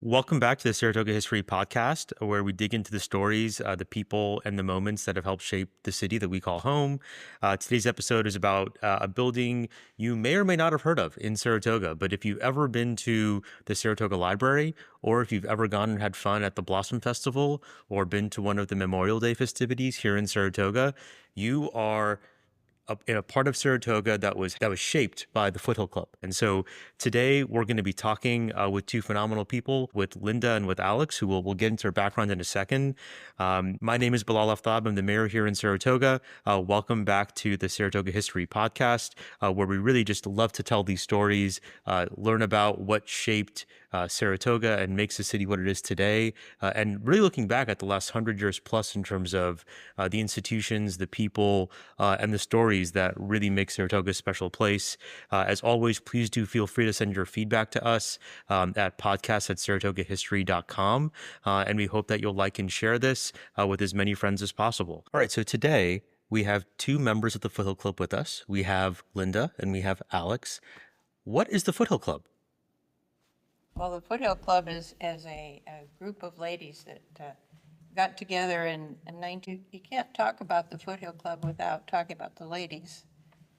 Welcome back to the Saratoga History Podcast, where we dig into the stories, the people, and the moments that have helped shape the city that we call home. Today's episode is about a building you may or may not have heard of in Saratoga. But if you've ever been to the Saratoga Library, or if you've ever gone and had fun at the Blossom Festival, or been to one of the Memorial Day festivities here in Saratoga, you are in a part of Saratoga that was shaped by the Foothill Club. And so today we're going to be talking with two phenomenal people, with Linda and with Alex, who we'll get into their background in a second. My name is Bilal Aftab. I'm the mayor here in Saratoga. Welcome back to the Saratoga History Podcast, where we really just love to tell these stories, learn about what shaped Saratoga and makes the city what it is today, and really looking back at the last 100 years plus in terms of the institutions, the people, and the stories that really make Saratoga a special place. As always, please do feel free to send your feedback to us at podcast@saratogahistory.com. And we hope that you'll like and share this with as many friends as possible. All right, so today we have two members of the Foothill Club with us. We have Linda and we have Alex. What is the Foothill Club? Well, the Foothill Club is a group of ladies that got together in 19. You can't talk about the Foothill Club without talking about the ladies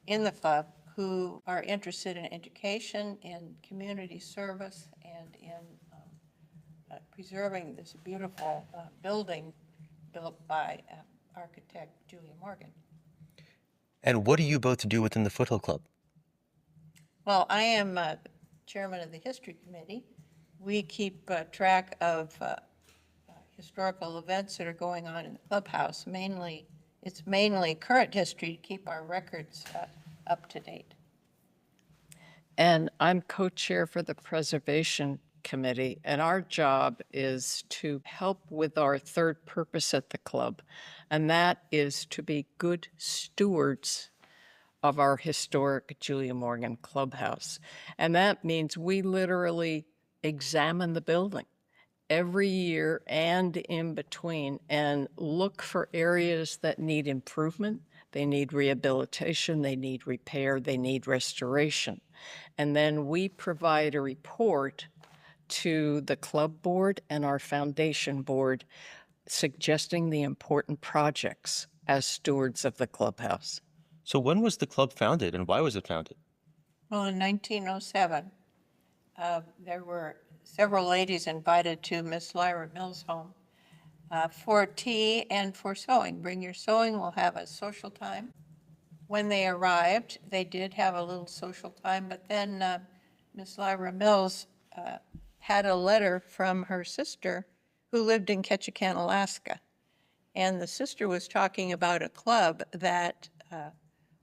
in the club who are interested in education, in community service, and in preserving this beautiful building built by architect Julia Morgan. And what do you both do within the Foothill Club? Well, I am chairman of the History Committee. We keep track of historical events that are going on in the clubhouse. It's mainly current history to keep our records up to date. And I'm co-chair for the Preservation Committee, and our job is to help with our third purpose at the club, and that is to be good stewards of our historic Julia Morgan clubhouse. And that means we literally examine the building every year and in between and look for areas that need improvement. They need rehabilitation, they need repair, they need restoration. And then we provide a report to the club board and our foundation board suggesting the important projects as stewards of the clubhouse. So when was the club founded and why was it founded? Well, in 1907, there were several ladies invited to Miss Lyra Mills' home for tea and for sewing. Bring your sewing, we'll have a social time. When they arrived, they did have a little social time, but then Miss Lyra Mills had a letter from her sister who lived in Ketchikan, Alaska. And the sister was talking about a club that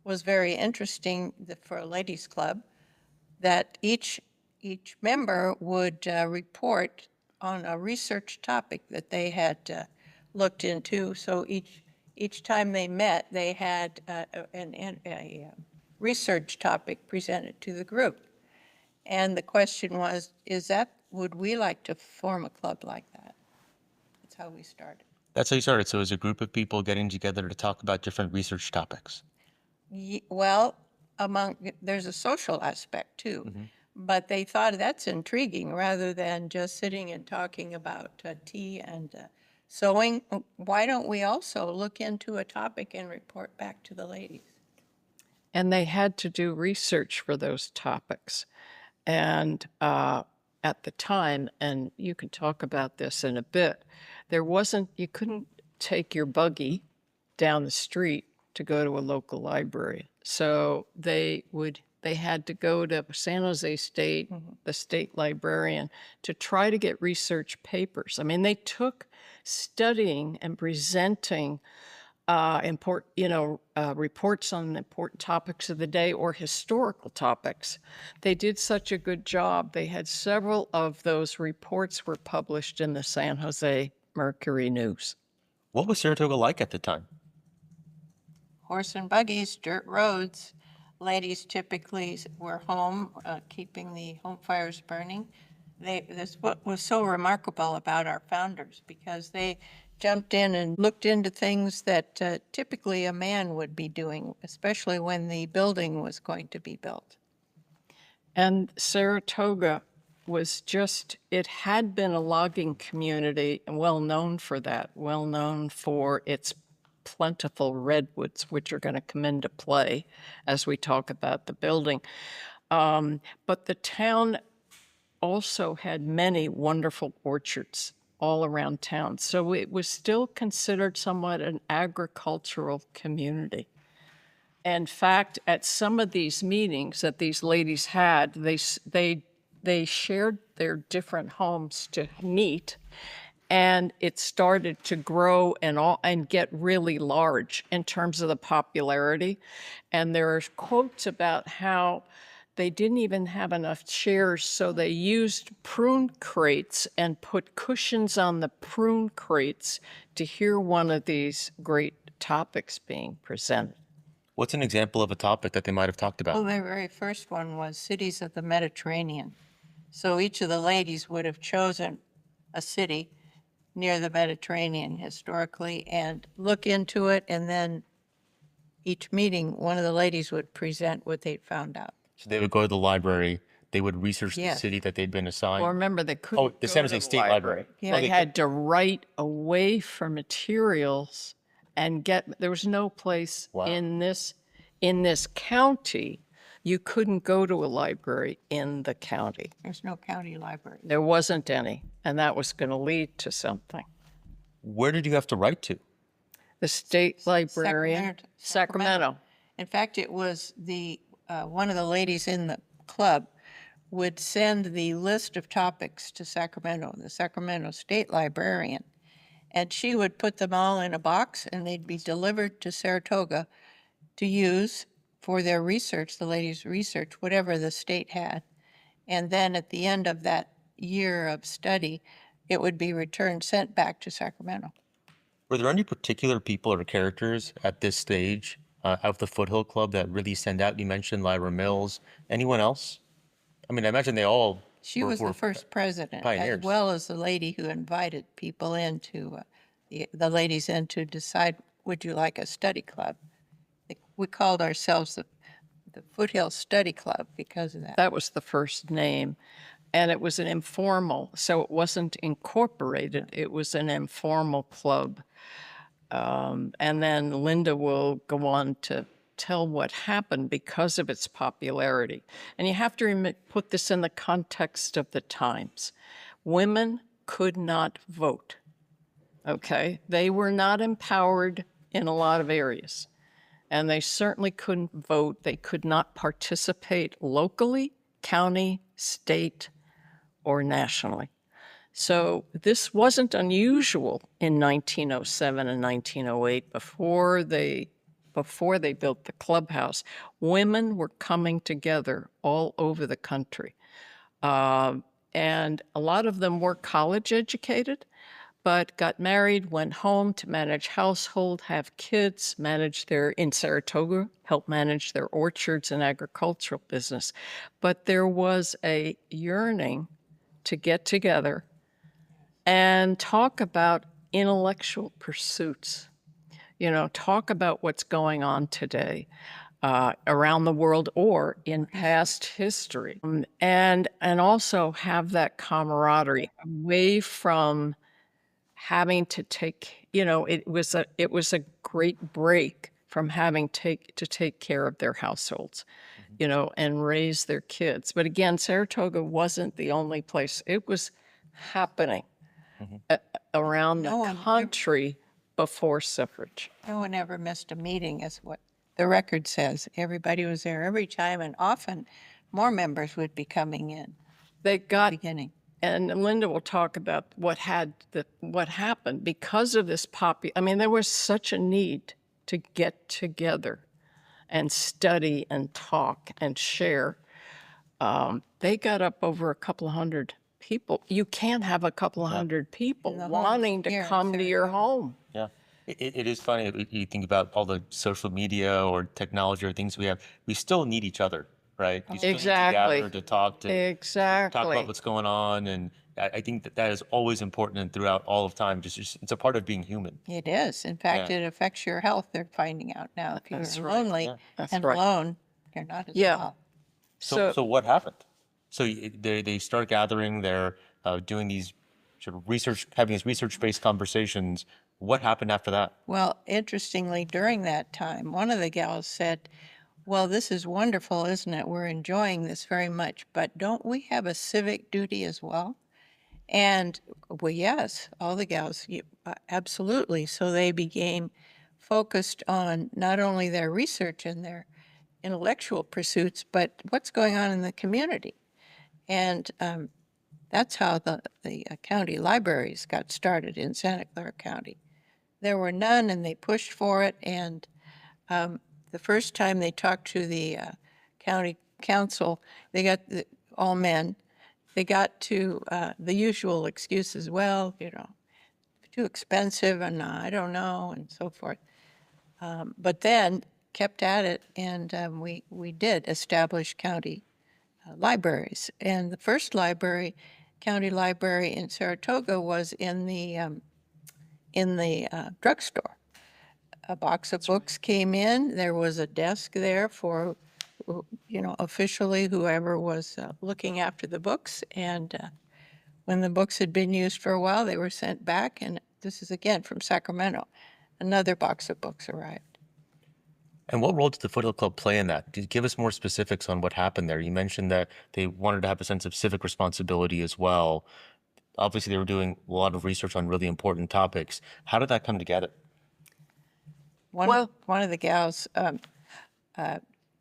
was very interesting for a ladies' club, that each member would report on a research topic that they had looked into. So each time they met, they had a research topic presented to the group. And the question was, would we like to form a club like that? That's how we started. That's how you started. So it was a group of people getting together to talk about different research topics. Well, there's a social aspect too. Mm-hmm. But they thought that's intriguing rather than just sitting and talking about tea and sewing. Why don't we also look into a topic and report back to the ladies? And they had to do research for those topics. And at the time, and you can talk about this in a bit, you couldn't take your buggy down the street to go to a local library. So they had to go to San Jose State, mm-hmm. the state librarian, to try to get research papers. I mean, they took studying and presenting reports on important topics of the day or historical topics. They did such a good job. They had several of those reports were published in the San Jose Mercury News. What was Saratoga like at the time? Horse and buggies, dirt roads. Ladies typically were home, keeping the home fires burning. That's what was so remarkable about our founders, because they jumped in and looked into things that typically a man would be doing, especially when the building was going to be built. And Saratoga was just, it had been a logging community and well known for that, well known for its plentiful redwoods, which are going to come into play as we talk about the building. But the town also had many wonderful orchards all around town. So it was still considered somewhat an agricultural community. In fact, at some of these meetings that these ladies had, they shared their different homes to meet, and it started to grow and get really large in terms of the popularity. And there are quotes about how they didn't even have enough chairs, so they used prune crates and put cushions on the prune crates to hear one of these great topics being presented. What's an example of a topic that they might have talked Well, about? the very first one was cities of the Mediterranean. So each of the ladies would have chosen a city near the Mediterranean historically and look into it. And then each meeting, one of the ladies would present what they'd found out. So they would go to the library, they would research the Yes. city that they'd been Well, assigned. remember, they Oh, couldn't the go San to Jose the State Library. Yeah. They Okay, had to write away for materials and there was no place Wow. in this county. You couldn't go to a library in the county. There's no county library. There wasn't any, and that was going to lead to something. Where did you have to write to? The state librarian, Sacramento. In fact, it was one of the ladies in the club would send the list of topics to Sacramento, the Sacramento State Librarian, and she would put them all in a box and they'd be delivered to Saratoga to use for their research, the ladies' research, whatever the state had. And then at the end of that year of study, it would be returned, sent back to Sacramento. Were there any particular people or characters at this stage of the Foothill Club that really stand out? You mentioned Lyra Mills. Anyone else? I mean, I imagine they all She was were the first president, pioneers. as well as the lady who invited people into, the ladies in to decide, would you like a study club? We called ourselves the Foothill Study Club because of that. That was the first name. And it was an informal, so it wasn't incorporated. It was an informal club. And then Linda will go on to tell what happened because of its popularity. And you have to put this in the context of the times. Women could not vote, okay? They were not empowered in a lot of areas. And they certainly couldn't vote. They could not participate locally, county, state, or nationally. So this wasn't unusual in 1907 and 1908 before they built the clubhouse. Women were coming together all over the country. And a lot of them were college educated, but got married, went home to manage household, have kids, in Saratoga, help manage their orchards and agricultural business. But there was a yearning to get together and talk about intellectual pursuits. Talk about what's going on today around the world or in past history, and also have that camaraderie away from having to take. It was a great break from having to take care of their households, and raise their kids. But again, Saratoga wasn't the only place. It was happening around the country before suffrage. No one ever missed a meeting, is what the record says. Everybody was there every time, and often more members would be coming in They got, beginning. and Linda will talk about what happened because of this I mean, there was such a need to get together and study and talk and share. They got up over a couple of hundred people. You can't have a couple of hundred people wanting to come to your home. Yeah. It is funny if you think about all the social media or technology or things we have. We still need each other, right? You still Exactly. need to gather to talk Exactly. about what's going on, and I think that is always important and throughout all of time. Just it's a part of being human. It is. In fact, Yeah. it affects your health, they're finding out now. If That's you're right. lonely Yeah. That's and right. alone, you're not as Yeah. well. So what happened? So they start gathering, they're doing these sort of research, having these research-based conversations. What happened after that? Well, interestingly, during that time, one of the gals said, well, this is wonderful, isn't it? We're enjoying this very much, but don't we have a civic duty as well? And, well, yes, all the gals, absolutely. So they became focused on not only their research and their intellectual pursuits, but what's going on in the community. And that's how the county libraries got started in Santa Clara County. There were none, and they pushed for it. And the first time they talked to the county council, they got all men. They got to the usual excuses, well, too expensive, and I don't know, and so forth. But then kept at it, and we did establish county libraries. And the first library, county library in Saratoga, was in the drugstore. A box of books came in. There was a desk there for, officially whoever was looking after the books. And when the books had been used for a while, they were sent back. And this is again from Sacramento. Another box of books arrived. And what role did the Foothill Club play in that? Give us more specifics on what happened there. You mentioned that they wanted to have a sense of civic responsibility as well. Obviously, they were doing a lot of research on really important topics. How did that come together? One of the gals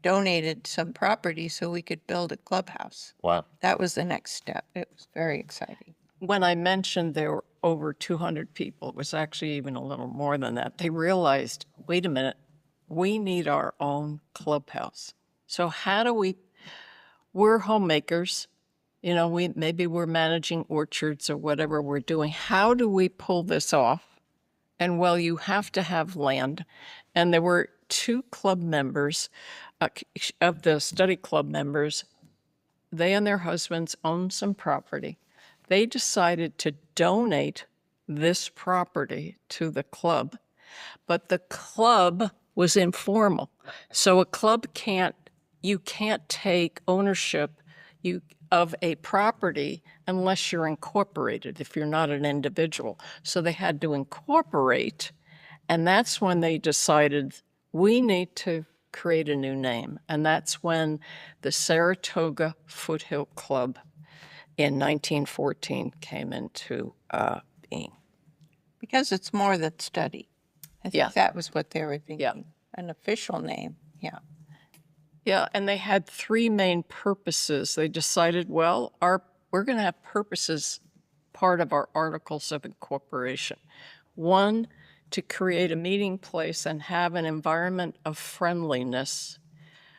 donated some property so we could build a clubhouse. Wow. That was the next step. It was very exciting. When I mentioned there were over 200 people, it was actually even a little more than that. They realized, wait a minute, we need our own clubhouse. So how do we're homemakers, maybe we're managing orchards or whatever we're doing. How do we pull this off? And well, you have to have land. And there were two club members of the study club members. They and their husbands owned some property. They decided to donate this property to the club, but the club was informal. So you can't take ownership of a property unless you're incorporated, if you're not an individual. So they had to incorporate, and that's when they decided we need to create a new name. And that's when the Saratoga Foothill Club in 1914 came into being. Because it's more than study. I think that was what they were thinking. Yeah. An official name, yeah. Yeah, and they had three main purposes. They decided, well, we're going to have purposes part of our articles of incorporation. One, to create a meeting place and have an environment of friendliness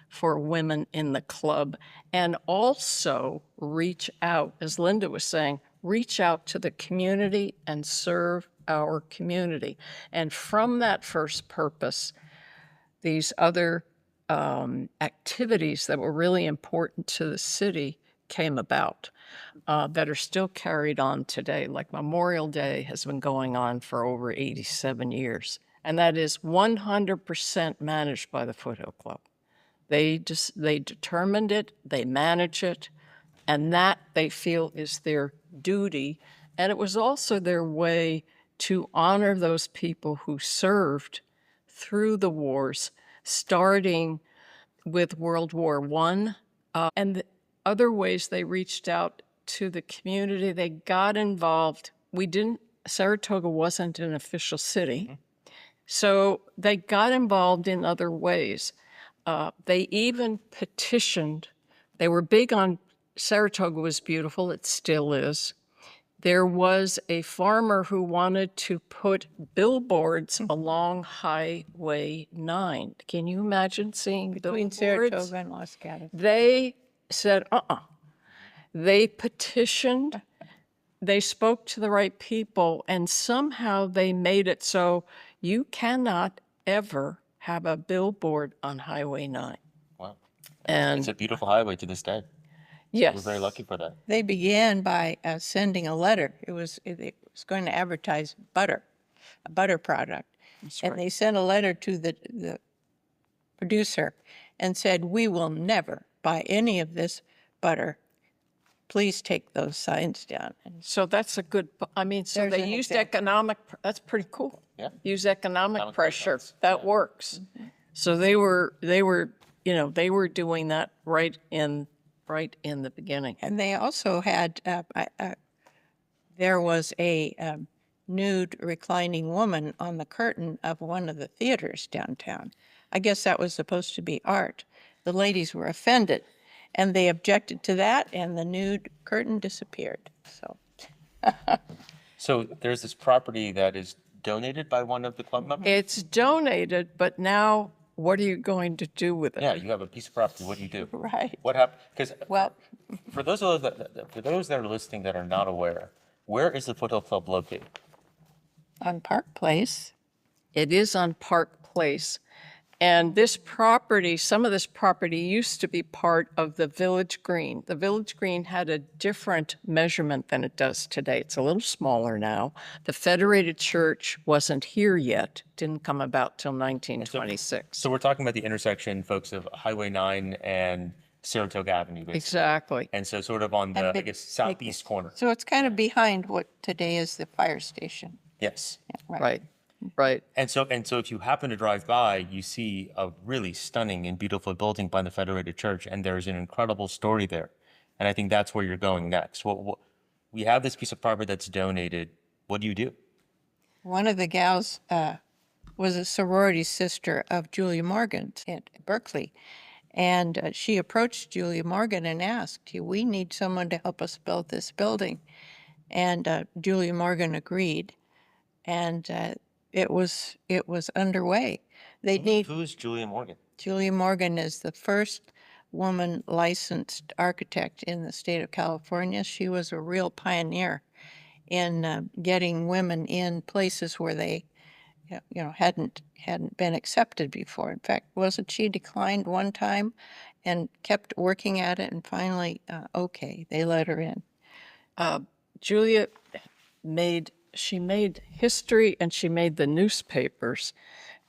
for women in the club, and also reach out, as Linda was saying, reach out to the community and serve our community. And from that first purpose, these other activities that were really important to the city came about that are still carried on today. Like Memorial Day has been going on for over 87 years, and that is 100% managed by the Foothill Club. They determined it, they manage it, and that they feel is their duty. And it was also their way to honor those people who served through the wars, starting with World War I, and the other ways they reached out to the community. They got involved. Saratoga wasn't an official city, so they got involved in other ways. They even petitioned. They were big on Saratoga was beautiful. It still is. There was a farmer who wanted to put billboards along Highway 9. Can you imagine seeing Between billboards? Saratoga and Los Gatos. They said, They petitioned. They spoke to the right people, and somehow they made it so you cannot ever have a billboard on Highway 9. Wow. And It's a beautiful highway to this day. yes, We're very lucky for that. They began by sending a letter. It was going to advertise butter, a butter product. And they sent a letter to the producer and said, we will never buy any of this butter please take those signs down. And So that's a good, I mean, so There's they an used example. that's pretty cool. Yeah. Use economic Economic pressure. pressures. That works. So they were, they were doing that right in the beginning. And they also had, there was a nude reclining woman on the curtain of one of the theaters downtown. I guess that was supposed to be art. The ladies were offended, and they objected to that, and the nude curtain disappeared. So So there's this property that is donated by one of the club members? It's donated, but now what are you going to do with it? Yeah, you have a piece of property. What do you do? right. What happened? Because Well, for those that are listening that are not aware, where is the Foothill Club located? on Park Place, It is on Park Place. And this property, some of this property used to be part of the Village Green. The Village Green had a different measurement than it does today. It's a little smaller now. The Federated Church wasn't here yet, didn't come about till 1926. So we're talking about the intersection, folks, of Highway 9 and Saratoga Avenue, basically. Exactly. And so sort of on the, I big- guess, southeast corner. so it's kind of behind what today is the fire station. Yes. Yeah, Right. Right. And so if you happen to drive by, you see a really stunning and beautiful building by the Federated Church, and there's an incredible story there. And I think that's where you're going next. We have this piece of property that's donated. What do you do? One of the gals was a sorority sister of Julia Morgan at Berkeley. And she approached Julia Morgan and asked, we need someone to help us build this building. And Julia Morgan agreed. And it was underway. They need Who's Julia Morgan? Julia Morgan is the first woman licensed architect in the state of California. She was a real pioneer in getting women in places where they, hadn't been accepted before. In fact, wasn't she declined one time, and kept working at it, and finally, okay, they let her in. Julia made history, and she made the newspapers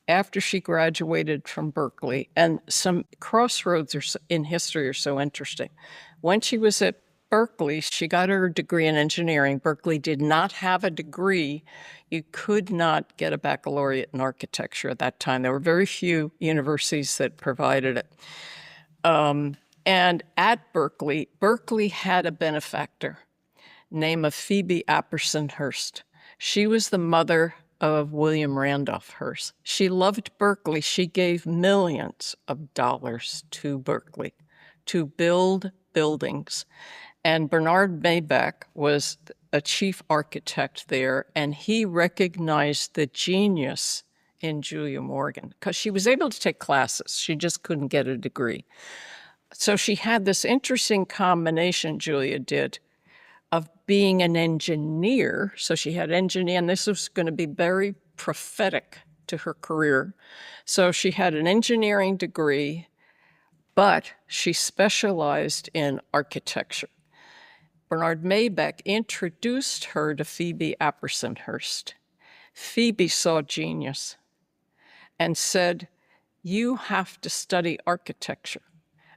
after she graduated from Berkeley. And some crossroads in history are so interesting. When she was at Berkeley, she got her degree in engineering. Berkeley did not have a degree. You could not get a baccalaureate in architecture at that time. There were very few universities that provided it. And at Berkeley, Berkeley had a benefactor named of Phoebe Apperson Hearst. She was the mother of William Randolph Hearst. She loved Berkeley. She gave millions of dollars to Berkeley to build buildings. And Bernard Maybeck was a chief architect there, and he recognized the genius in Julia Morgan because she was able to take classes. She just couldn't get a degree. So she had this interesting combination, Julia did, of being an engineer. So she had engineer, and this was going to be very prophetic to her career. So she had an engineering degree, but she specialized in architecture. Bernard Maybeck introduced her to Phoebe Apperson Hearst. Phoebe saw genius and said, you have to study architecture.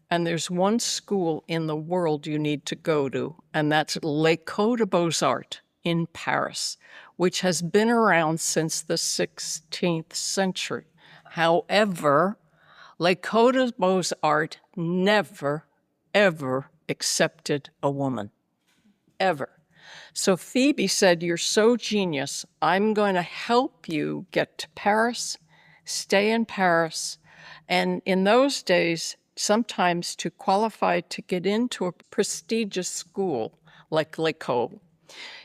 And there's one school in the world you need to go to, and that's L'École des Beaux-Arts in Paris, which has been around since the 16th century. However, L'École des Beaux-Arts never, ever accepted a woman, ever. So Phoebe said, you're so genius, I'm going to help you get to Paris, stay in Paris. And in those days, sometimes to qualify to get into a prestigious school like L'École,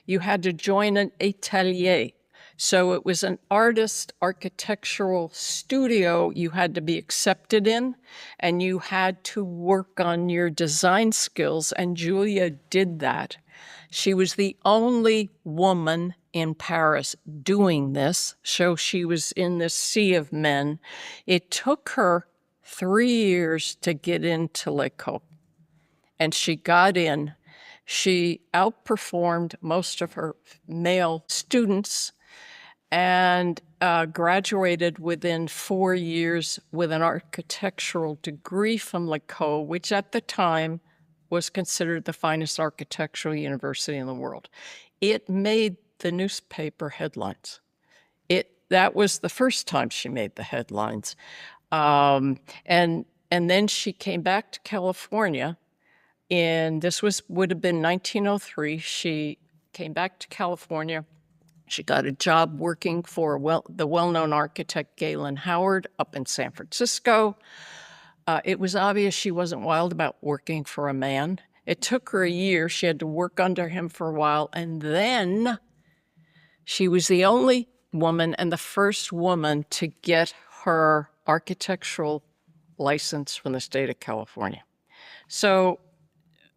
you had to join an atelier. So it was an artist architectural studio you had to be accepted in, and you had to work on your design skills, and Julia did that. She was the only woman in Paris doing this, so she was in this sea of men. It took her 3 years to get into L'École, and she got in. She outperformed most of her male students and graduated within 4 years with an architectural degree from L'École, which at the time was considered the finest architectural university in the world. It made the newspaper headlines. That was the first time she made the headlines. And then she came back to California, and would have been 1903. She came back to California. She got a job working for the well-known architect Galen Howard up in San Francisco. It was obvious she wasn't wild about working for a man. It took her a year. She had to work under him for a while, and then she was the only woman and the first woman to get her architectural license from the state of California. So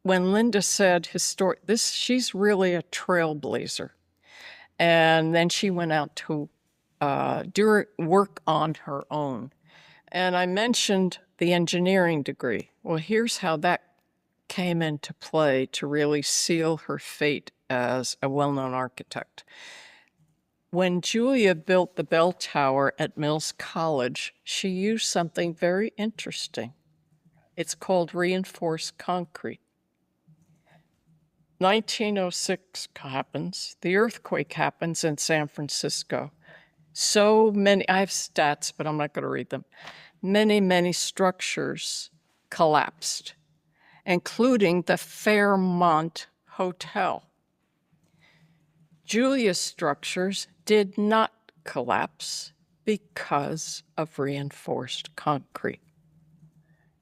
when Linda said she's really a trailblazer. And then she went out to do work on her own. And I mentioned the engineering degree. Well, here's how that came into play to really seal her fate as a well-known architect. When Julia built the bell tower at Mills College, she used something very interesting. It's called reinforced concrete. 1906 happens, the earthquake happens in San Francisco. So many, I have stats, but I'm not going to read them. Many structures collapsed, including the Fairmont Hotel. Julia's structures did not collapse because of reinforced concrete.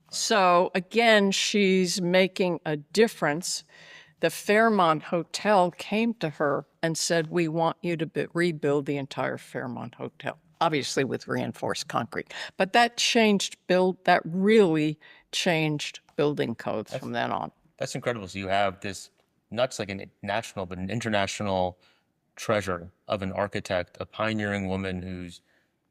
So again, she's making a difference. The Fairmont Hotel came to her and said, we want you to rebuild the entire Fairmont Hotel, obviously with reinforced concrete. But that really changed building codes from then on. That's incredible. So you have this, not just like a national, but an international treasure of an architect, a pioneering woman who's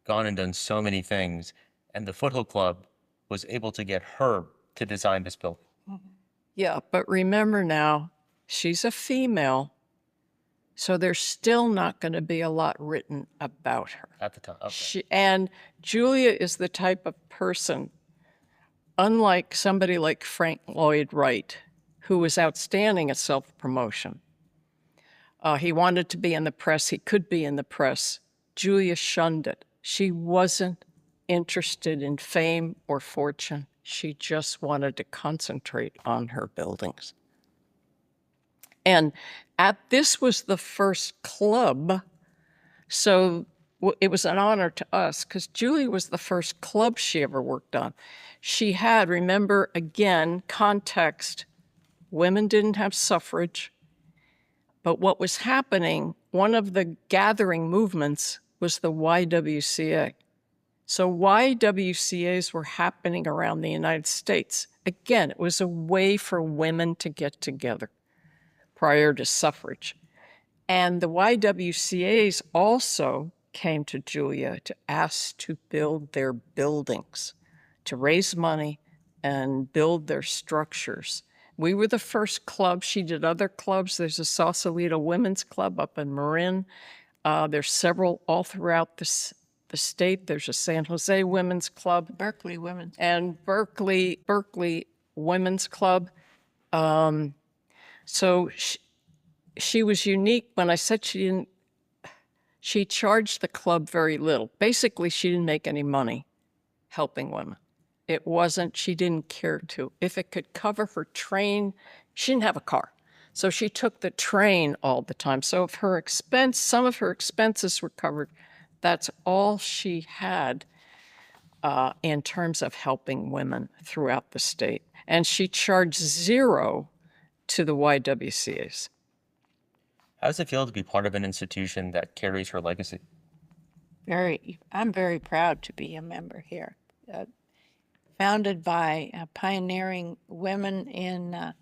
gone and done so many things. And the Foothill Club was able to get her to design this building. Yeah, but remember now, she's a female, so there's still not going to be a lot written about her. At the time, okay. And Julia is the type of person, unlike somebody like Frank Lloyd Wright, who was outstanding at self-promotion. He wanted to be in the press. He could be in the press. Julia shunned it. She wasn't interested in fame or fortune. She just wanted to concentrate on her buildings. And this was the first club, so it was an honor to us because Julia was the first club she ever worked on. She had, remember again, context, women didn't have suffrage, but what was happening, one of the gathering movements was the YWCA. So YWCAs were happening around the United States. Again, it was a way for women to get together prior to suffrage. And the YWCAs also came to Julia to ask to build their buildings, to raise money and build their structures. We were the first club. She did other clubs. There's a Sausalito Women's Club up in Marin. There's several all throughout the state. There's a San Jose Women's Club. Berkeley Women's. And Berkeley Women's Club. So she was unique. When I said she charged the club very little. Basically, she didn't make any money helping women. She didn't care to. If it could cover her train, she didn't have a car. So she took the train all the time. So if some of her expenses were covered, that's all she had in terms of helping women throughout the state. And she charged zero to the YWCAs. How does it feel to be part of an institution that carries her legacy? I'm very proud to be a member here. Founded by pioneering women in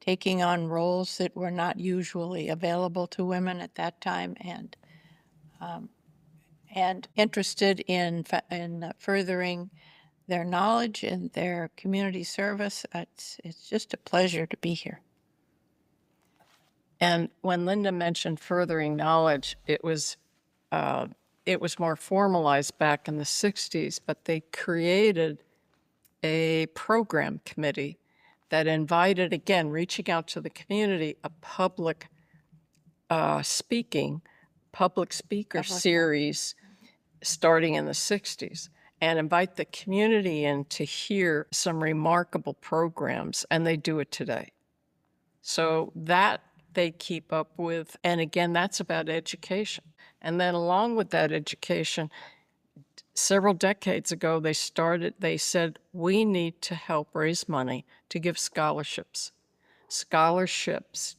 taking on roles that were not usually available to women at that time, and interested in furthering their knowledge and their community service. It's just a pleasure to be here. And when Linda mentioned furthering knowledge, it was more formalized back in the 60s, but they created a program committee that invited, again, reaching out to the community, a public public speaker series starting in the 60s, and invite the community in to hear some remarkable programs, and they do it today. So that they keep up with, and again, that's about education. And then along with that education, several decades ago, they said, we need to help raise money to give scholarships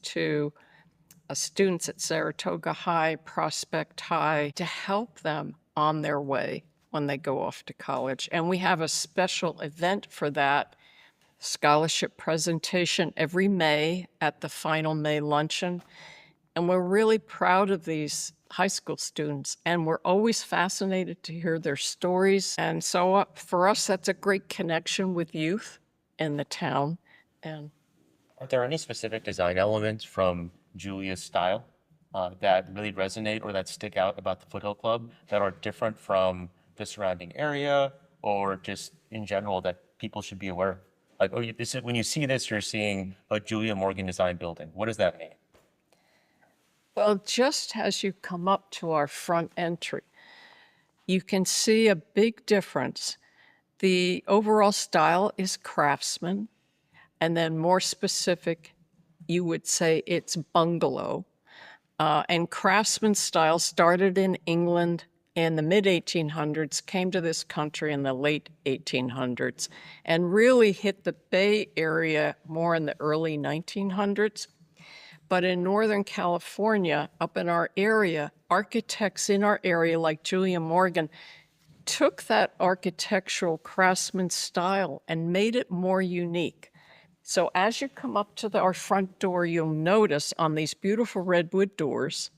to students at Saratoga High, Prospect High, to help them on their way when they go off to college. And we have a special event for that, scholarship presentation every May at the final May luncheon. And we're really proud of these high school students, and we're always fascinated to hear their stories. And so for us, that's a great connection with youth in the town. And Are there any specific design elements from Julia's style that really resonate or that stick out about the Foothill Club that are different from the surrounding area or just in general that people should be aware of? Like, oh, when you see this, you're seeing a Julia Morgan design building. What does that mean? well, just as you come up to our front entry, you can see a big difference. The overall style is craftsman, and then more specific, you would say it's bungalow. And craftsman style started in England in the mid-1800s, came to this country in the late 1800s, and really hit the Bay Area more in the early 1900s. But in Northern California, up in our area, architects in our area like Julia Morgan took that architectural craftsman style and made it more unique. So as you come up to our front door, you'll notice on these beautiful redwood doors,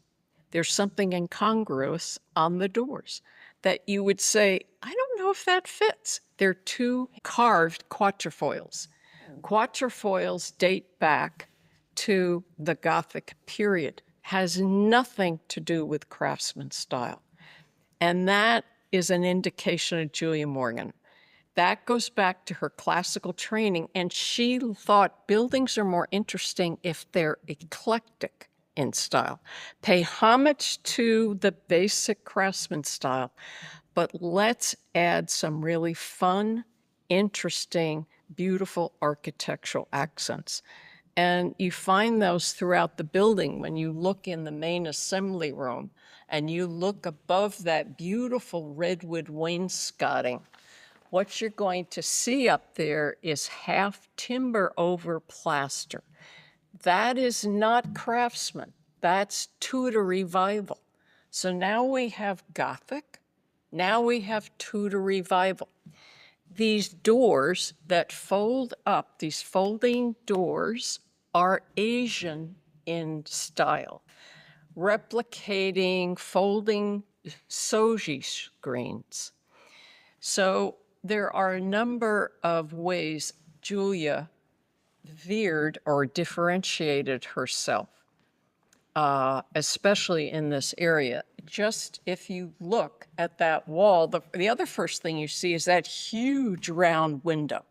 there's something incongruous on the doors that you would say, I don't know if that fits. They're two carved quatrefoils. Quatrefoils date back to the Gothic period, has nothing to do with craftsman style. And that is an indication of Julia Morgan. That goes back to her classical training, and she thought buildings are more interesting if they're eclectic in style. Pay homage to the basic craftsman style, but let's add some really fun, interesting, beautiful architectural accents. And you find those throughout the building when you look in the main assembly room and you look above that beautiful redwood wainscoting. What you're going to see up there is half timber over plaster. That is not craftsman. That's Tudor revival. So now we have Gothic. Now we have Tudor revival. These doors that fold up, these folding doors, are Asian in style, replicating folding shoji screens. So there are a number of ways Julia veered or differentiated herself, especially in this area. Just if you look at that wall, the other first thing you see is that huge round window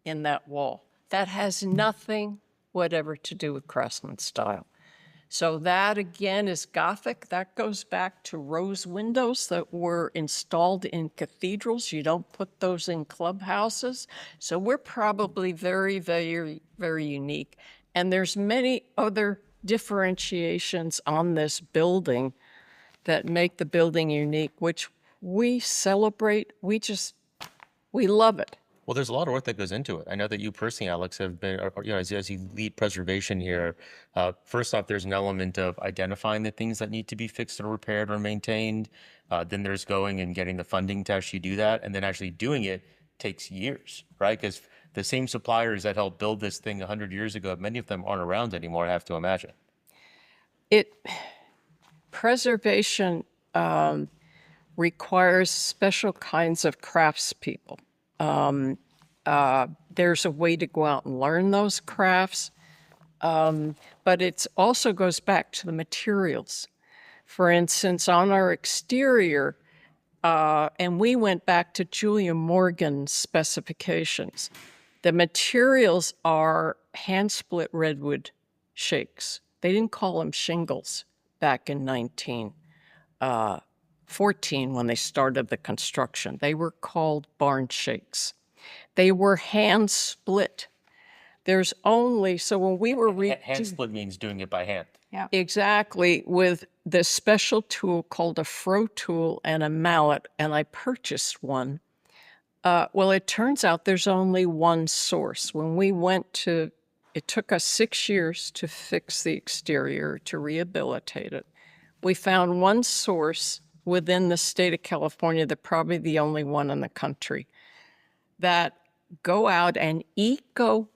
in that wall. That has nothing whatever to do with craftsman style. So that again is Gothic. That goes back to rose windows that were installed in cathedrals. You don't put those in clubhouses. So we're probably very, very, very unique. And there's many other differentiations on this building that make the building unique, which we celebrate. We love it. Well, there's a lot of work that goes into it. I know that you personally, Alex, have been, as you lead preservation here, first off, there's an element of identifying the things that need to be fixed or repaired or maintained. Then there's going and getting the funding to actually do that. And then actually doing it takes years, right? Because the same suppliers that helped build this thing 100 years ago, many of them aren't around anymore, I have to imagine. Preservation requires special kinds of craftspeople. There's a way to go out and learn those crafts, but it also goes back to the materials. For instance, on our exterior, and we went back to Julia Morgan's specifications, The materials are hand-split redwood shakes. They didn't call them shingles back in 1914 when they started the construction. They were called barn shakes. They were hand-split. There's only, so when we were Hand split means doing it by hand. Yeah. exactly, with this special tool called a fro tool and a mallet, and I purchased one. Well, it turns out there's only one source. When we went to, it took us 6 years to fix the exterior, to rehabilitate it. We found one source within the state of California, that probably the only one in the country, that go out and eco-salvage.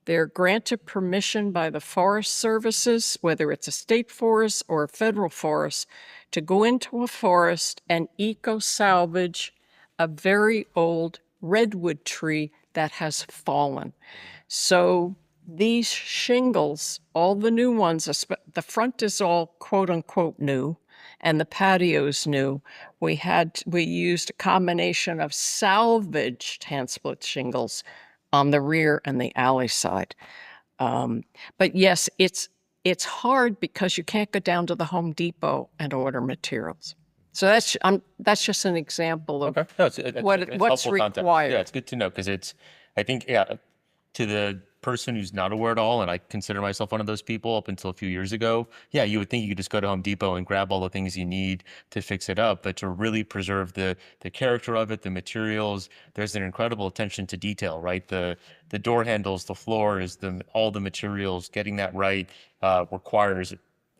They're granted permission by the Forest Services, whether it's a state forest or a federal forest, to go into a forest and eco-salvage a very old redwood tree that has fallen. So these shingles, all the new ones, the front is all quote unquote new, and the patio's new. We used a combination of salvaged hand split shingles on the rear and the alley side. But yes, it's hard because you can't go down to the Home Depot and order materials. So that's just an example of Okay. No, it's what's helpful context. required. Yeah, it's good to know because I think, yeah, to the person who's not aware at all, and I consider myself one of those people up until a few years ago, yeah, you would think you could just go to Home Depot and grab all the things you need to fix it up. But to really preserve the character of it, the materials, there's an incredible attention to detail, right? The door handles, the floors, all the materials, getting that right requires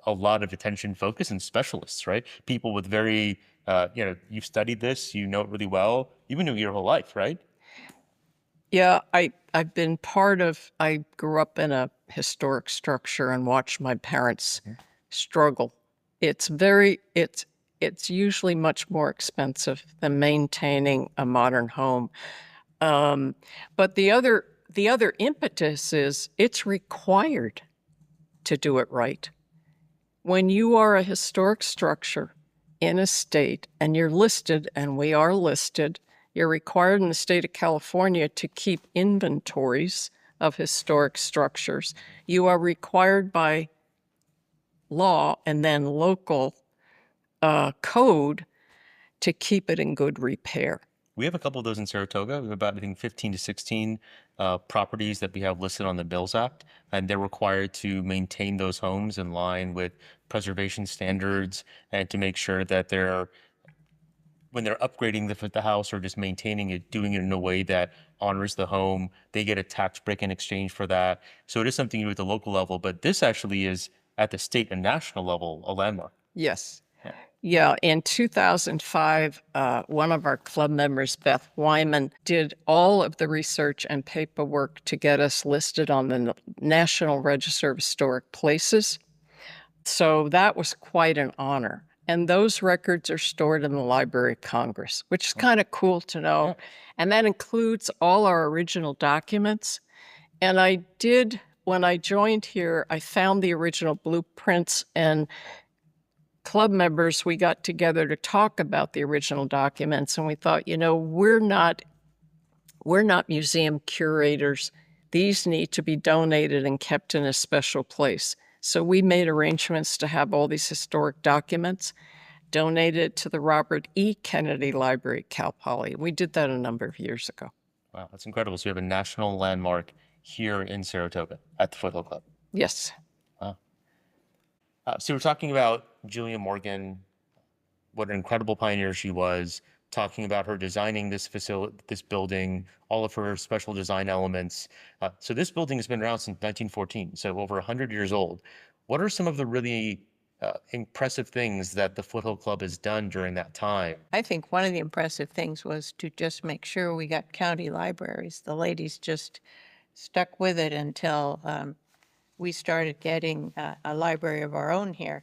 a lot of attention, focus, and specialists, right? People with very, you've studied this, you know it really well. You've been doing it your whole life, right? Yeah, I've been I grew up in a historic structure and watched my parents struggle. It's usually much more expensive than maintaining a modern home. But the other impetus is it's required to do it right. When you are a historic structure in a state and you're listed, and we are listed, you're required in the state of California to keep inventories of historic structures. You are required by law and then local code to keep it in good repair. We have a couple of those in Saratoga. We have about, I think, 15 to 16 properties that we have listed on the Bills Act, and they're required to maintain those homes in line with preservation standards and to make sure that when they're upgrading the house or just maintaining it, doing it in a way that honors the home, they get a tax break in exchange for that. So it is something you do at the local level, but this actually is at the state and national level a landmark. Yes. Yeah, in 2005, one of our club members, Beth Wyman, did all of the research and paperwork to get us listed on the National Register of Historic Places. So that was quite an honor. And those records are stored in the Library of Congress, which is kind of cool to know. Yeah. And that includes all our original documents. And when I joined here, I found the original blueprints, and club members, we got together to talk about the original documents, and we thought, we're not museum curators. These need to be donated and kept in a special place. So we made arrangements to have all these historic documents donated to the Robert E. Kennedy Library at Cal Poly. We did that a number of years ago. Wow, that's incredible. So you have a national landmark here in Saratoga at the Foothill Club. Yes. Wow. So we're talking about Julia Morgan, what an incredible pioneer she was, talking about her designing this facility, this building, all of her special design elements. So this building has been around since 1914, so over 100 years old. What are some of the really impressive things that the Foothill Club has done during that time? I think one of the impressive things was to just make sure we got county libraries. The ladies just stuck with it until we started getting a library of our own here.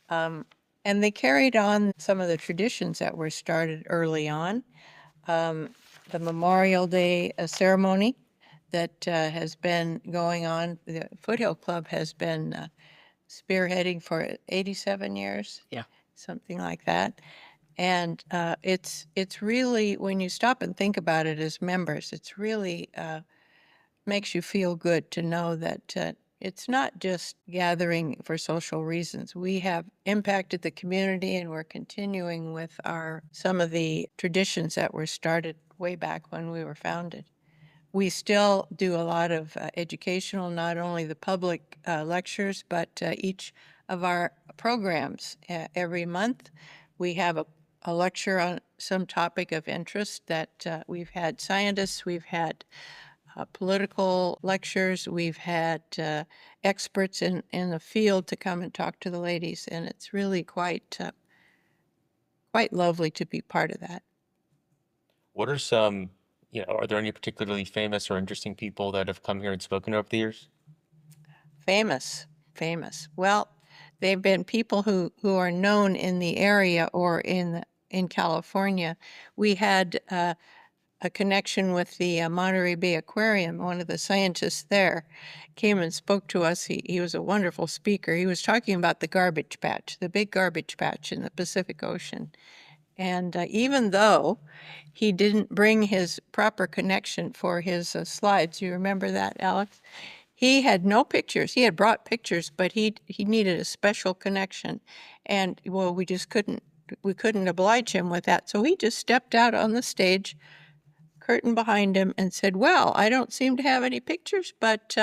And they carried on some of the traditions that were started early on. The Memorial Day ceremony that has been going on. The Foothill Club has been spearheading for 87 years. Yeah. Something like that. And it's really, when you stop and think about it as members, it's really makes you feel good to know that it's not just gathering for social reasons. We have impacted the community, and we're continuing with some of the traditions that were started way back when we were founded. We still do a lot of educational, not only the public lectures, but each of our programs. Every month, we have a lecture on some topic of interest that we've had scientists, we've had political lectures, we've had experts in the field to come and talk to the ladies, and it's really quite lovely to be part of that. What are some, are there any particularly famous or interesting people that have come here and spoken over the years? Famous, famous. Well, they've been people who are known in the area or in California. We had a connection with the Monterey Bay Aquarium. One of the scientists there came and spoke to us. He was a wonderful speaker. He was talking about the garbage patch, the big garbage patch in the Pacific Ocean. And even though he didn't bring his proper connection for his slides, you remember that, Alex? He had no pictures. He had brought pictures, but he needed a special connection. And well, we couldn't oblige him with that. So he just stepped out on the stage, curtain behind him, and said, well, I don't seem to have any pictures, but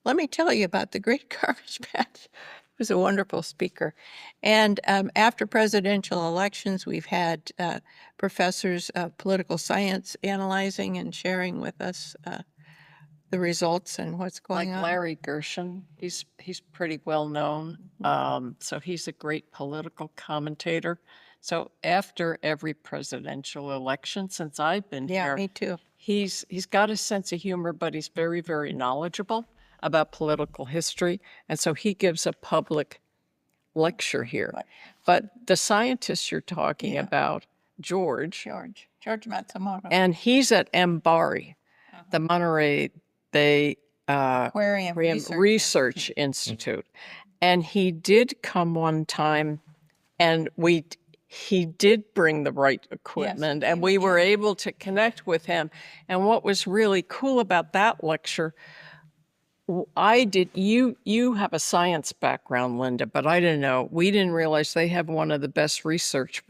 let me tell you about the Great Garbage Patch. He was a wonderful speaker. And after presidential elections, we've had professors of political science analyzing and sharing with us the results and what's Like going on. Larry Gershon, he's pretty well known. So he's a great political commentator. So after every presidential election, since I've been Yeah, here, me too. he's got a sense of humor, but he's very, very knowledgeable about political history. And so he gives a public lecture here. But the scientist you're talking about, George, George Matsumoto. and he's at MBARI, the Monterey Bay Aquarium Research Institute. And he did come one time, and he did bring the right equipment, and we were able to connect with him. And what was really cool about that lecture, you have a science background, Linda, but I didn't know. We didn't realize they have one of the best research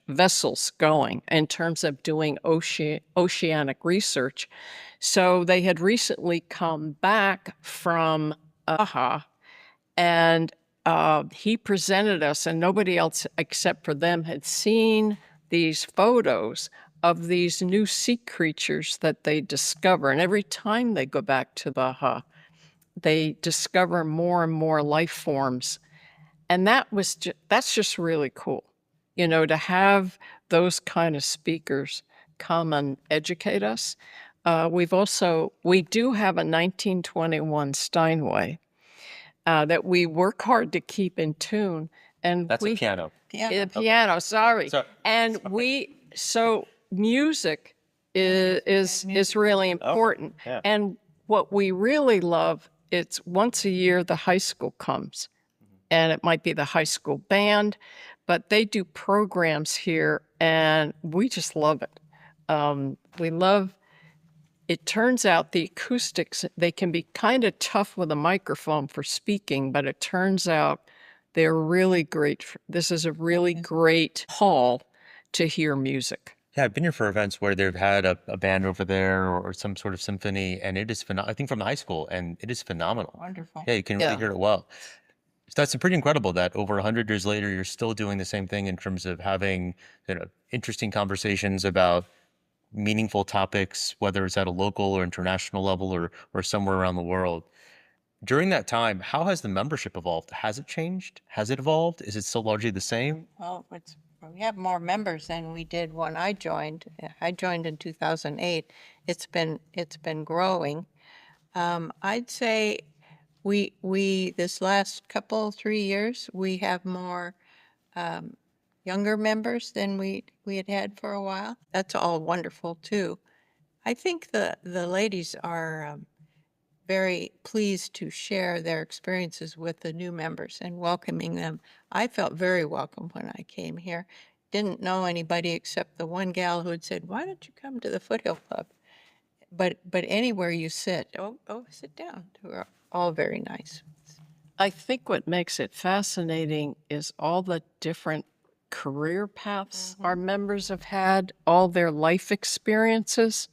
vessels going in terms of doing oceanic research. So they had recently come back from Baja, and he presented us, and nobody else except for them had seen these photos of these new sea creatures that they discover. And every time they go back to Baja, they discover more and more life forms. And that's just really cool, to have those kind of speakers come and educate us. We do have a 1921 Steinway that we work hard to keep in tune. And That's a piano. Piano, sorry. And so music is really important. Yeah. And what we really love, it's once a year the high school comes, and it might be the high school band, but they do programs here, and we just love it. It turns out the acoustics, they can be kind of tough with a microphone for speaking, but it turns out they're really great. This is a really great hall to hear music. Yeah, I've been here for events where they've had a band over there or some sort of symphony, and it is phenomenal. I think from the high school, and it is phenomenal. Wonderful. Yeah, you can really hear it well. So that's pretty incredible that over 100 years later, you're still doing the same thing in terms of having, interesting conversations about meaningful topics, whether it's at a local or international level or somewhere around the world. During that time, how has the membership evolved? Has it changed? Has it evolved? Is it still largely the same? Well, we have more members than we did when I joined. I joined in 2008. It's been growing. I'd say we this last 3 years, we have more younger members than we had for a while. That's all wonderful too. I think the ladies are very pleased to share their experiences with the new members and welcoming them. I felt very welcome when I came here. didn't know anybody except the one gal who had said, "Why don't you come to the Foothill Club?" But anywhere you sit, sit down. They were all very nice. I think what makes it fascinating is all the different career paths our members have had, all their life experiences,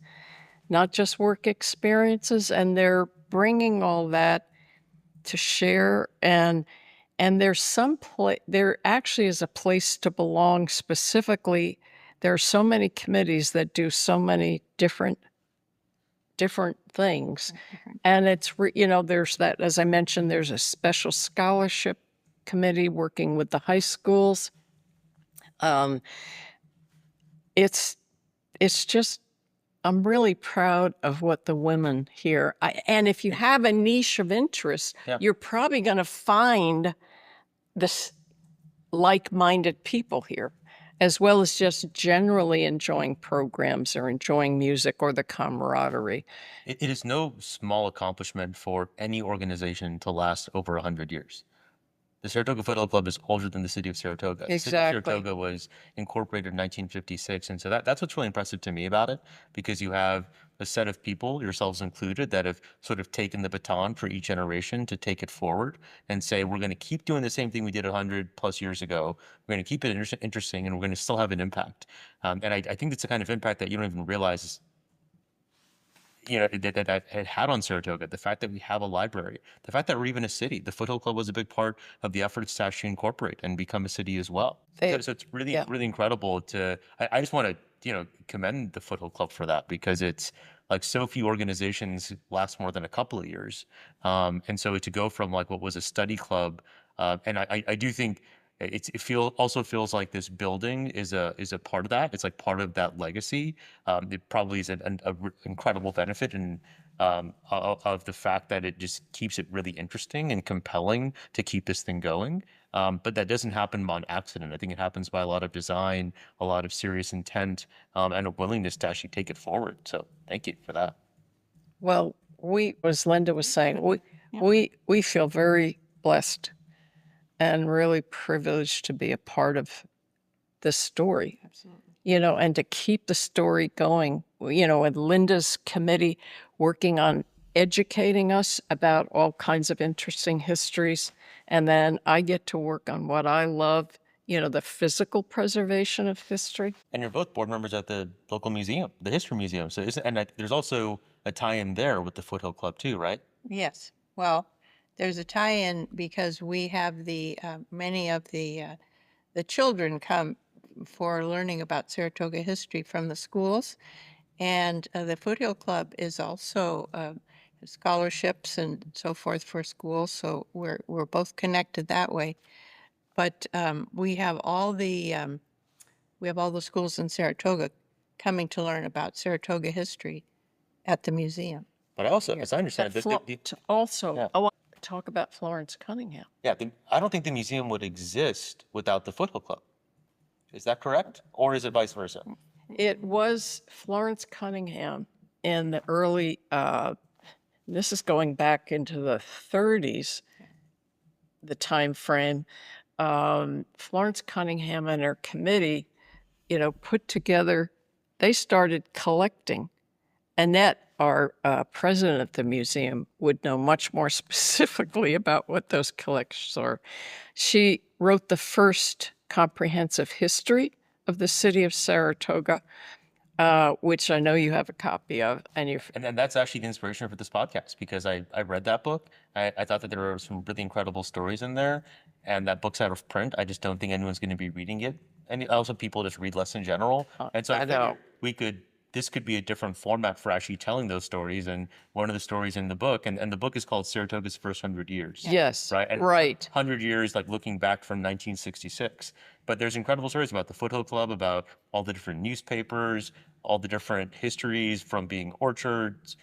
not just work experiences, and they're bringing all that to share. And there's some place, there actually is a place to belong specifically. There are so many committees that do so many different things. And it's, there's that, as I mentioned, there's a special scholarship committee working with the high schools. It's just, I'm really proud of what the women here, and if you have a niche of interest, you're probably going to find this like-minded people here, as well as just generally enjoying programs or enjoying music or the camaraderie. It is no small accomplishment for any organization to last over 100 years. The Saratoga Foothill Club is older than the city of Saratoga. The city of Exactly. Saratoga was incorporated in 1956, and so that's what's really impressive to me about it, because you have a set of people, yourselves included, that have sort of taken the baton for each generation to take it forward and say, we're going to keep doing the same thing we did 100 plus years ago. We're going to keep it interesting, and we're going to still have an impact. And I think it's the kind of impact that you don't even realize that it had on Saratoga. The fact that we have a library, the fact that we're even a city. The Foothill Club was a big part of the efforts to actually incorporate and become a city as well. So it's really, really incredible to, I just want to, commend the Foothill Club for that, because it's like so few organizations last more than a couple of years. And so to go from like what was a study club, and I do think also feels like this building is a part of that. It's like part of that legacy. It probably is an incredible benefit and of the fact that it just keeps it really interesting and compelling to keep this thing going. But that doesn't happen on accident. I think it happens by a lot of design, a lot of serious intent, and a willingness to actually take it forward. So thank you for that. Well, as Linda was saying, we feel very blessed and really privileged to be a part of this story. Absolutely. And to keep the story going, with Linda's committee working on educating us about all kinds of interesting histories. And then I get to work on what I love, the physical preservation of history. And you're both board members at the local museum, the History Museum. So there's also a tie-in there with the Foothill Club too, right? Yes. Well, there's a tie-in because we have many of the children come for learning about Saratoga history from the schools, and the Foothill Club is also scholarships and so forth for schools. So we're both connected that way. But we have all the schools in Saratoga coming to learn about Saratoga history at the museum. But also, as I understand it, I want to talk about Florence Cunningham. I don't think the museum would exist without the Foothill Club. Is that correct? Or is it vice versa? It was Florence Cunningham in the early, this is going back into the 30s, the time frame. Florence Cunningham and her committee, put together, they started collecting. Annette, our president of the museum, would know much more specifically about what those collections are. She wrote the first comprehensive history of the city of Saratoga, which I know you have a copy of. And then that's actually the inspiration for this podcast, because I read that book. I thought that there were some really incredible stories in there, and that book's out of print. I just don't think anyone's going to be reading it. And also people just read less in general. And so I figured this could be a different format for actually telling those stories. And one of the stories in the book, and the book is called Saratoga's First 100 Years. Yes, right? And right. 100 years, like looking back from 1966. But there's incredible stories about the Foothill Club, about all the different newspapers, all the different histories from being orchards,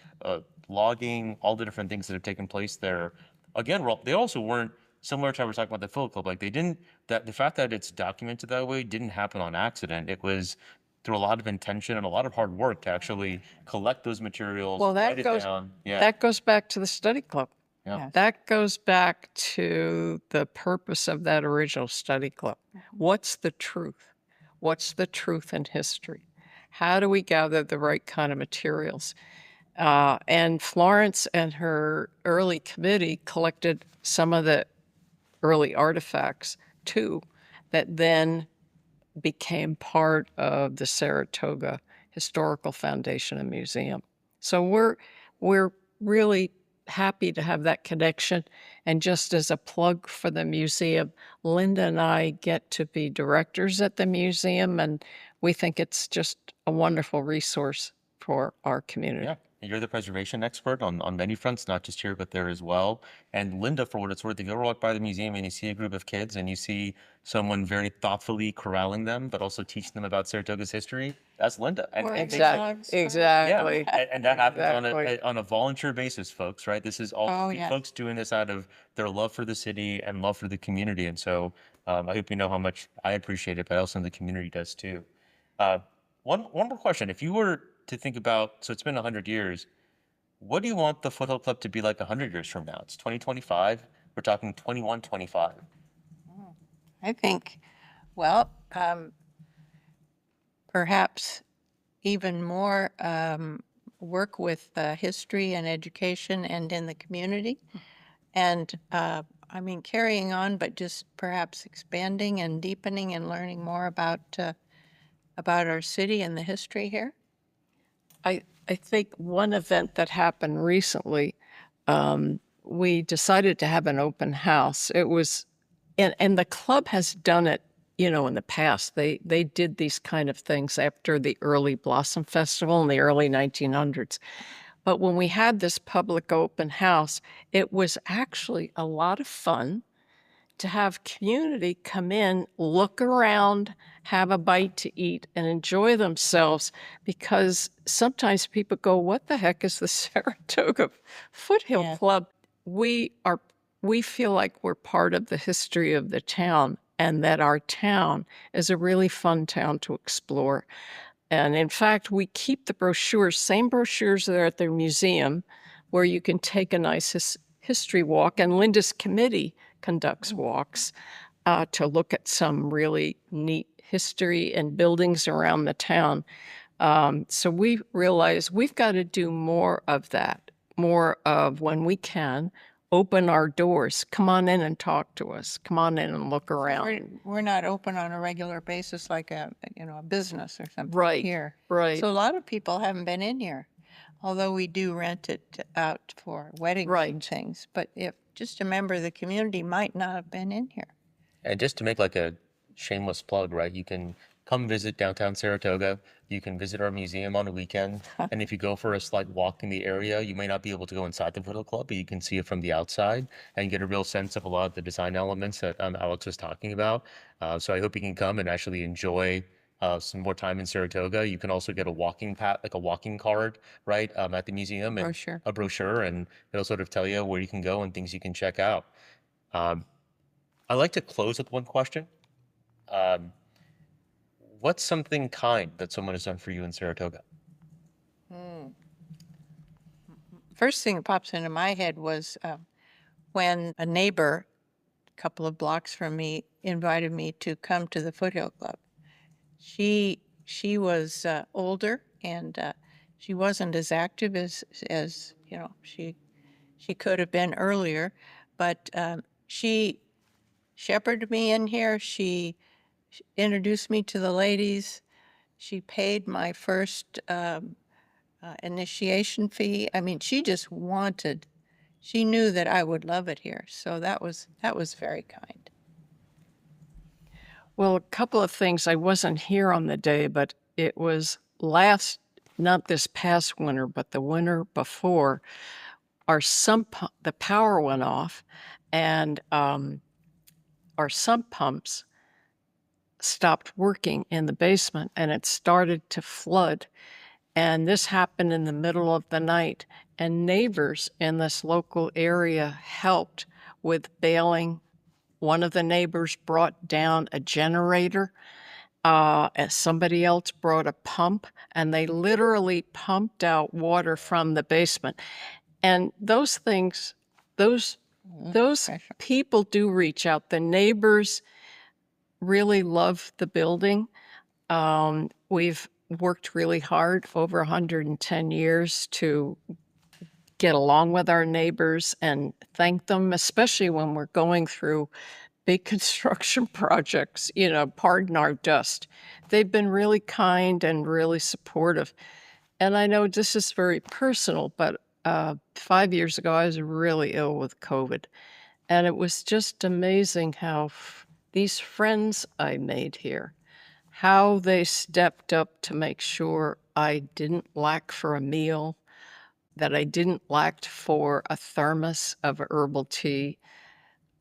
logging, all the different things that have taken place there. Again, they also weren't similar to how we're talking about the Foothill Club. Like the fact that it's documented that way didn't happen on accident. It was through a lot of intention and a lot of hard work to actually collect those materials, write it down. That goes back to the study club. Yeah. That goes back to the purpose of that original study club. What's the truth? what's the truth in history? How do we gather the right kind of materials? And Florence and her early committee collected some of the early artifacts too, that then became part of the Saratoga Historical Foundation and Museum. So we're really happy to have that connection. And just as a plug for the museum, Linda and I get to be directors at the museum, and we think it's just a wonderful resource for our community. Yeah. You're the preservation expert on many fronts, not just here, but there as well. And Linda, for what it's worth, if you ever walk by the museum and you see a group of kids and you see someone very thoughtfully corralling them, but also teaching them about Saratoga's history, that's Linda. And, Or and they- Exactly. yeah, Exactly. and that happens Exactly. on a volunteer basis, folks, right? This is all Oh, yes. folks doing this out of their love for the city and love for the community. And so I hope you know how much I appreciate it, but I also know the community does too. Uh, one more question. If you were to think about, so it's been 100 years, what do you want the Foothill Club to be like 100 years from now? It's 2025. We're talking 2125. I think, well, perhaps even more work with history and education and in the community. And I mean, carrying on, but just perhaps expanding and deepening and learning more about our city and the history here. I think one event that happened recently, we decided to have an open house. It was, and the club has done it, in the past. They did these kind of things after the early Blossom Festival in the early 1900s. But when we had this public open house, it was actually a lot of fun to have community come in, look around, have a bite to eat, and enjoy themselves, because sometimes people go, what the heck is the Saratoga Foothill Yeah. Club? We feel like we're part of the history of the town, and that our town is a really fun town to explore. And in fact, we keep the brochures, same brochures that are at their museum, where you can take a nice history walk. And Linda's committee conducts walks to look at some really neat history and buildings around the town. So we realize we've got to do more of that, more of, when we can, open our doors. Come on in and talk to us. Come on in and look around. We're not open on a regular basis like a business or something Right, here. right. So a lot of people haven't been in here, although we do rent it out for weddings and Right. things. But if just a member of the community might not have been in here. And just to make like a shameless plug, right? You can come visit downtown Saratoga. You can visit our museum on a weekend. And if you go for a slight walk in the area, you may not be able to go inside the Foothill Club, but you can see it from the outside and get a real sense of a lot of the design elements that Alex was talking about. So I hope you can come and actually enjoy some more time in Saratoga. You can also get a walking path, like a walking card, right, at the museum, and Brochure. a brochure, and it'll sort of tell you where you can go and things you can check out. I'd like to close with one question. What's something kind that someone has done for you in Saratoga? First thing that pops into my head was when a neighbor, a couple of blocks from me, invited me to come to the Foothill Club. She was older, and she wasn't as active as she could have been earlier, but she shepherded me in here. She introduced me to the ladies. She paid my first initiation fee. I mean, she knew that I would love it here. So that was very kind. Well, a couple of things. I wasn't here on the day, but it was not this past winter, but the winter before, the power went off, and our sump pumps stopped working in the basement, and it started to flood. And this happened in the middle of the night, and neighbors in this local area helped with bailing. One of the neighbors brought down a generator. And somebody else brought a pump, and they literally pumped out water from the basement. And those things, those Special. people do reach out. The neighbors really love the building. We've worked really hard over 110 years to get along with our neighbors and thank them, especially when we're going through big construction projects, pardon our dust. They've been really kind and really supportive. And I know this is very personal, but 5 years ago, I was really ill with COVID. And it was just amazing how these friends I made here, how they stepped up to make sure I didn't lack for a meal, that I didn't lack for a thermos of herbal tea.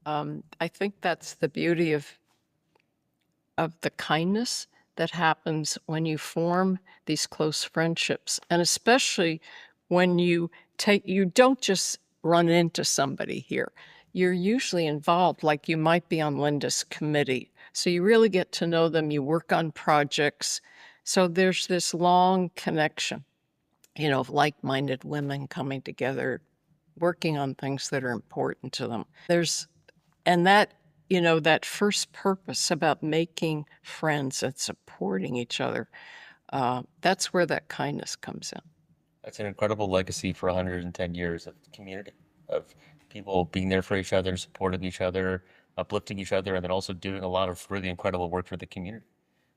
I think that's the beauty of the kindness that happens when you form these close friendships, and especially when you don't just run into somebody here. You're usually involved, like you might be on Linda's committee. So you really get to know them, you work on projects. So there's this long connection, of like-minded women coming together, working on things that are important to them. And that first purpose about making friends and supporting each other, that's where that kindness comes in. That's an incredible legacy for 110 years of community, of people being there for each other, supporting each other, uplifting each other, and then also doing a lot of really incredible work for the community.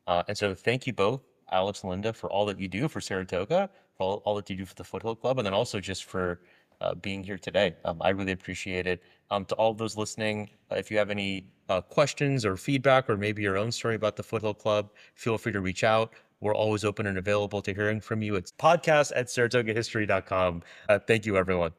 And so thank you both, Alex and Linda, for all that you do for Saratoga, for all that you do for the Foothill Club, and then also just for being here today. I really appreciate it. To all those listening, if you have any questions or feedback, or maybe your own story about the Foothill Club, feel free to reach out. We're always open and available to hearing from you. It's podcast@saratogahistory.com. Thank you, everyone.